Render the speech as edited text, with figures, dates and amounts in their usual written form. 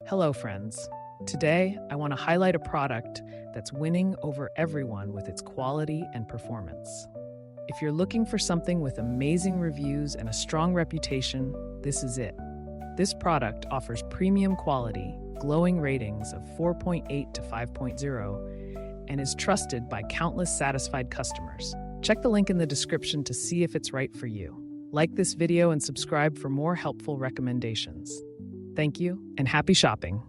Hello, friends. Today, I want to highlight a product that's winning over everyone with its quality and performance. If you're looking for something with amazing reviews and a strong reputation, this is it. This product offers premium quality, glowing ratings of 4.8 to 5.0, and is trusted by countless satisfied customers. Check the link in the description to see if it's right for you. Like this video and subscribe for more helpful recommendations. Thank you, and happy shopping!